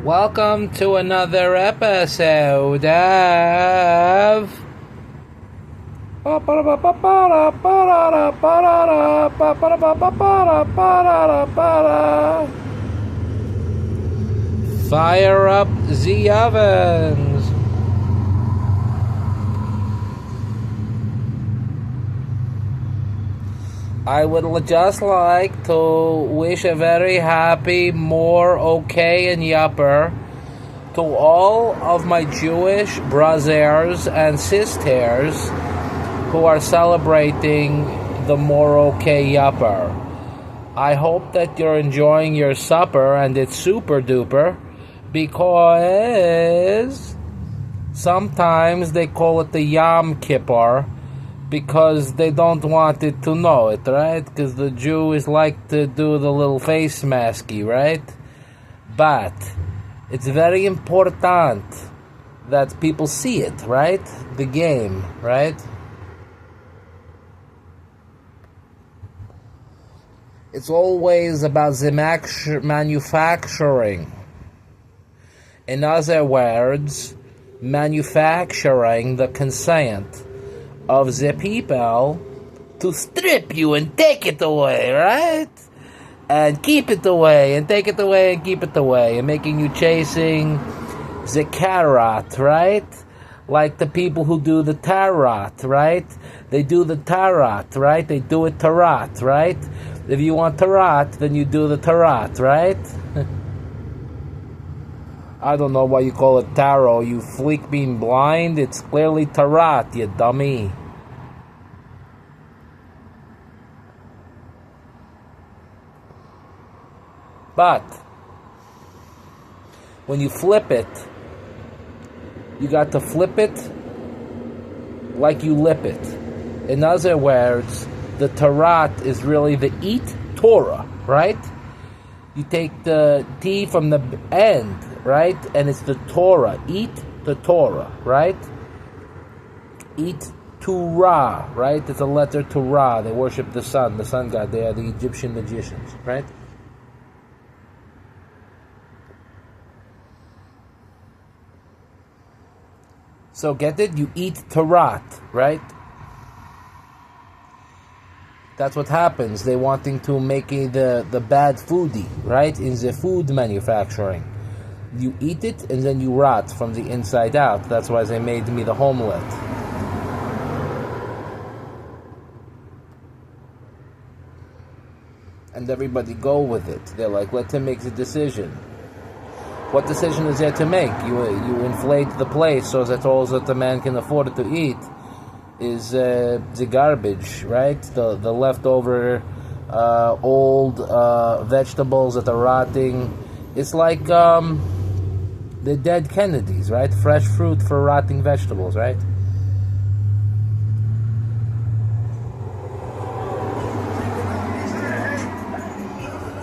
Welcome to another episode of Fire Up the Ovens. I would just like to wish a very happy, more okay and yupper to all of my Jewish brothers and sisters who are celebrating the more okay yupper. I hope that you're enjoying your supper and it's super duper, because sometimes they call it the Yom Kippur because they don't want it to know it, right? Because the Jews like to do the little face masky, right? But it's very important that people see it, right? The game, right? It's always about the manufacturing. In other words, manufacturing the consent of the people to strip you and take it away, right? And keep it away, and take it away, and keep it away, and making you chasing the carrot, right? Like the people who do the tarot, right? They do the tarot, right? They do it tarot, right? If you want tarot, then you do the tarot, right? I don't know why you call it tarot, you fleek being blind. It's clearly tarot, you dummy. But when you flip it, you got to flip it like you lip it. In other words, the tarot is really the eat Torah, right? You take the T from the end, right? And it's the Torah. Eat the Torah, right? Eat Torah, right? It's a letter Torah. They worship the sun god. They are the Egyptian magicians, right? So get it? You eat Torah, right? That's what happens. They're wanting to make the bad foodie, right? In the food manufacturing. You eat it and then you rot from the inside out. That's why they made me the homelet. And everybody go with it. They're like, let him make the decision. What decision is there to make? You inflate the place so that all that the man can afford to eat is the garbage, right? The leftover old vegetables that are rotting. It's like the dead Kennedys, right? Fresh fruit for rotting vegetables, right?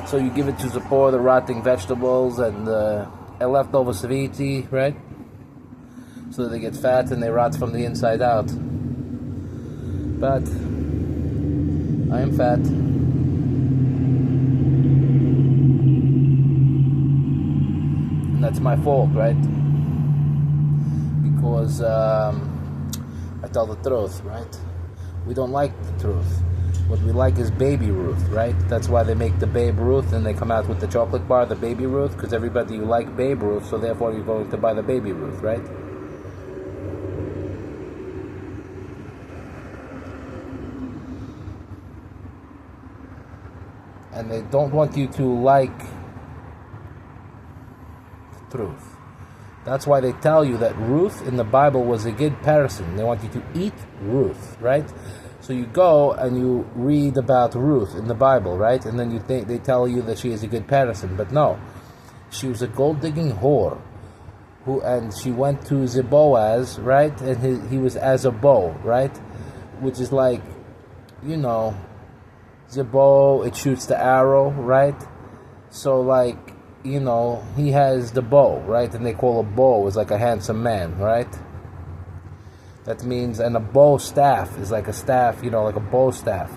So you give it to the poor, the rotting vegetables, and leftover saviti, right? So that they get fat and they rot from the inside out. But I am fat. And that's my fault, right? Because I tell the truth, right? We don't like the truth. What we like is Baby Ruth, right? That's why they make the Babe Ruth and they come out with the chocolate bar, the Baby Ruth, because everybody you like Babe Ruth, so therefore you're going to buy the Baby Ruth, right? And they don't want you to like the truth. That's why they tell you that Ruth in the Bible was a good person. They want you to eat Ruth, right? So you go and you read about Ruth in the Bible, right? And then they tell you that she is a good person. But no, she was a gold-digging whore. And she went to the Boaz, right? And he was as a bow, right? Which is like, the bow, it shoots the arrow, right? So like, he has the bow, right? And they call a bow is like a handsome man, right? That means, and a bow staff is like a staff, like a bow staff.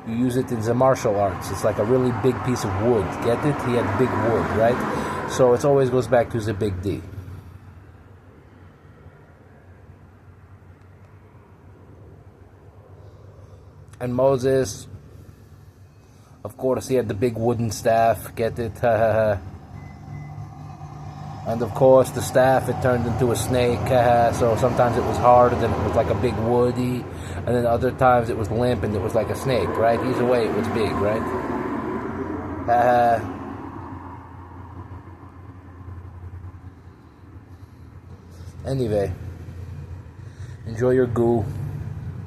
You use it in the martial arts. It's like a really big piece of wood. Get it? He had big wood, right? So it always goes back to the big D. And Moses, of course, he had the big wooden staff. Get it? And of course, the staff, it turned into a snake. So sometimes it was hard, and then it was like a big woody. And then other times it was limp, and it was like a snake, right? Either way, it was big, right? Anyway, enjoy your goo.